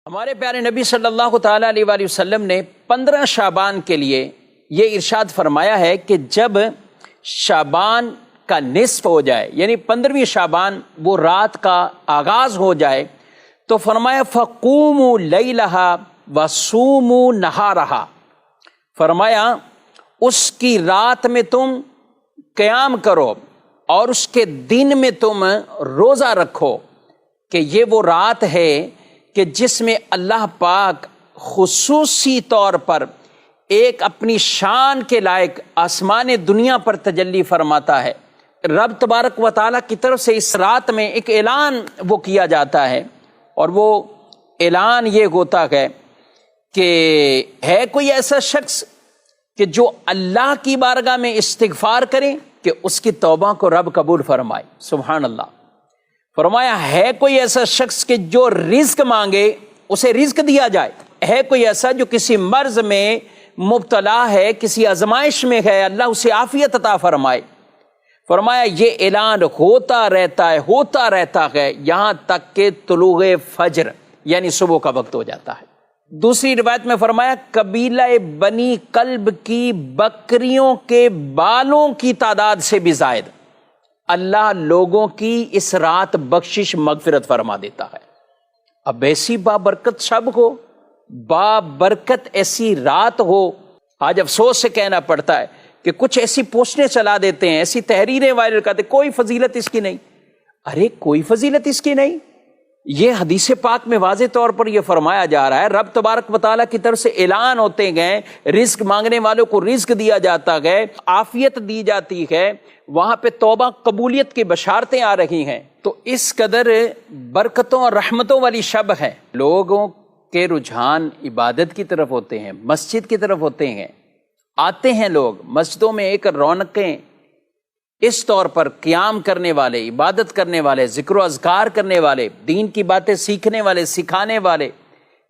ہمارے پیارے نبی صلی اللہ تعالیٰ علیہ وآلہ وسلم نے 15 شعبان کے لیے یہ ارشاد فرمایا ہے کہ جب شعبان کا نصف ہو جائے، یعنی 15ویں شعبان وہ رات کا آغاز ہو جائے، تو فرمایا فَقُومُوا لَيْلَهَا وَصُومُوا نَهَارَهَا، فرمایا اس کی رات میں تم قیام کرو اور اس کے دن میں تم روزہ رکھو، کہ یہ وہ رات ہے کہ جس میں اللہ پاک خصوصی طور پر ایک اپنی شان کے لائق آسمان دنیا پر تجلی فرماتا ہے۔ رب تبارک و تعالیٰ کی طرف سے اس رات میں ایک اعلان وہ کیا جاتا ہے، اور وہ اعلان یہ ہوتا ہے کہ ہے کوئی ایسا شخص کہ جو اللہ کی بارگاہ میں استغفار کرے کہ اس کی توبہ کو رب قبول فرمائے۔ سبحان اللہ۔ فرمایا ہے کوئی ایسا شخص کہ جو رزق مانگے اسے رزق دیا جائے، ہے کوئی ایسا جو کسی مرض میں مبتلا ہے، کسی آزمائش میں ہے، اللہ اسے عافیت عطا فرمائے۔ فرمایا یہ اعلان ہوتا رہتا ہے یہاں تک کہ طلوع فجر یعنی صبح کا وقت ہو جاتا ہے۔ دوسری روایت میں فرمایا قبیلہ بنی کلب کی بکریوں کے بالوں کی تعداد سے بھی زائد اللہ لوگوں کی اس رات بخشش مغفرت فرما دیتا ہے۔ اب ایسی بابرکت شب ہو، بابرکت ایسی رات ہو، آج افسوس سے کہنا پڑتا ہے کہ کچھ ایسی پوسٹیں چلا دیتے ہیں، ایسی تحریریں وائرل کرتے، کوئی فضیلت اس کی نہیں۔ ارے کوئی فضیلت اس کی نہیں، یہ حدیث پاک میں واضح طور پر یہ فرمایا جا رہا ہے، رب تبارک و تعالیٰ کی طرف سے اعلان ہوتے گئے، رزق مانگنے والوں کو رزق دیا جاتا ہے، عافیت دی جاتی ہے، وہاں پہ توبہ قبولیت کی بشارتیں آ رہی ہیں۔ تو اس قدر برکتوں اور رحمتوں والی شب ہے، لوگوں کے رجحان عبادت کی طرف ہوتے ہیں، مسجد کی طرف ہوتے ہیں، آتے ہیں لوگ مسجدوں میں، ایک رونقیں اس طور پر قیام کرنے والے، عبادت کرنے والے، ذکر و اذکار کرنے والے، دین کی باتیں سیکھنے والے، سکھانے والے،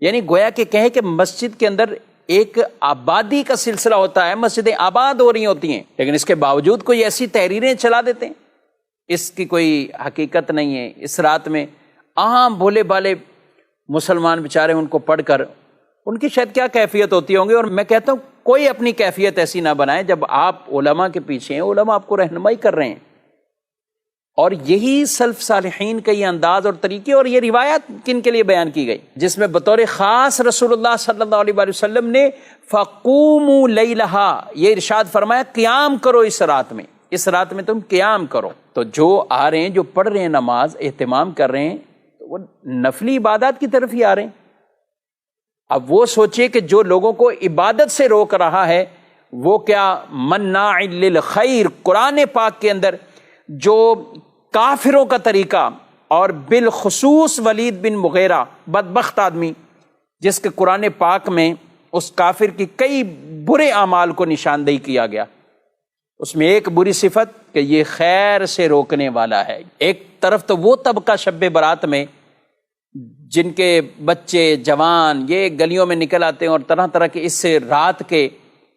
یعنی گویا کہ کہیں کہ مسجد کے اندر ایک آبادی کا سلسلہ ہوتا ہے، مسجدیں آباد ہو رہی ہوتی ہیں، لیکن اس کے باوجود کوئی ایسی تحریریں چلا دیتے ہیں، اس کی کوئی حقیقت نہیں ہے۔ اس رات میں عام بھولے بھالے مسلمان بیچارے ان کو پڑھ کر ان کی شاید کیا کیفیت ہوتی ہوں گی، اور میں کہتا ہوں کوئی اپنی کیفیت ایسی نہ بنائے جب آپ علماء کے پیچھے ہیں، علماء آپ کو رہنمائی کر رہے ہیں، اور یہی سلف صالحین کا یہ انداز اور طریقے اور یہ روایت کن کے لیے بیان کی گئی، جس میں بطور خاص رسول اللہ صلی اللہ علیہ وآلہ وسلم نے فَقُومُوا لَيْلَهَا یہ ارشاد فرمایا قیام کرو اس رات میں، اس رات میں تم قیام کرو۔ تو جو آ رہے ہیں، جو پڑھ رہے ہیں نماز، اہتمام کر رہے ہیں، وہ نفلی عبادات کی طرف ہی آ رہے ہیں۔ اب وہ سوچے کہ جو لوگوں کو عبادت سے روک رہا ہے وہ کیا مناع للخیر، قرآن پاک کے اندر جو کافروں کا طریقہ، اور بالخصوص ولید بن مغیرہ بدبخت آدمی جس کے قرآن پاک میں اس کافر کی کئی برے اعمال کو نشاندہی کیا گیا، اس میں ایک بری صفت کہ یہ خیر سے روکنے والا ہے۔ ایک طرف تو وہ طبقہ شب برات میں جن کے بچے جوان یہ گلیوں میں نکل آتے ہیں اور طرح طرح کے اس رات کے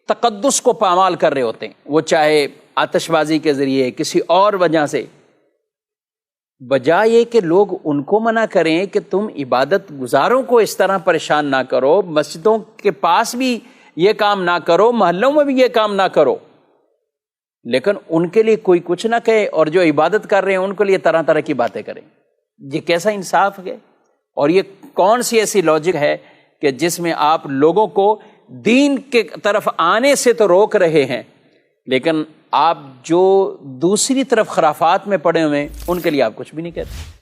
تقدس کو پامال کر رہے ہوتے ہیں، وہ چاہے آتش بازی کے ذریعے کسی اور وجہ سے، بجائے کہ لوگ ان کو منع کریں کہ تم عبادت گزاروں کو اس طرح پریشان نہ کرو، مسجدوں کے پاس بھی یہ کام نہ کرو، محلوں میں بھی یہ کام نہ کرو، لیکن ان کے لیے کوئی کچھ نہ کہے، اور جو عبادت کر رہے ہیں ان کے لیے طرح طرح کی باتیں کریں۔ یہ کیسا انصاف ہے، اور یہ کون سی ایسی لاجک ہے کہ جس میں آپ لوگوں کو دین کے طرف آنے سے تو روک رہے ہیں، لیکن آپ جو دوسری طرف خرافات میں پڑے ہوئے ہیں ان کے لیے آپ کچھ بھی نہیں کہتے۔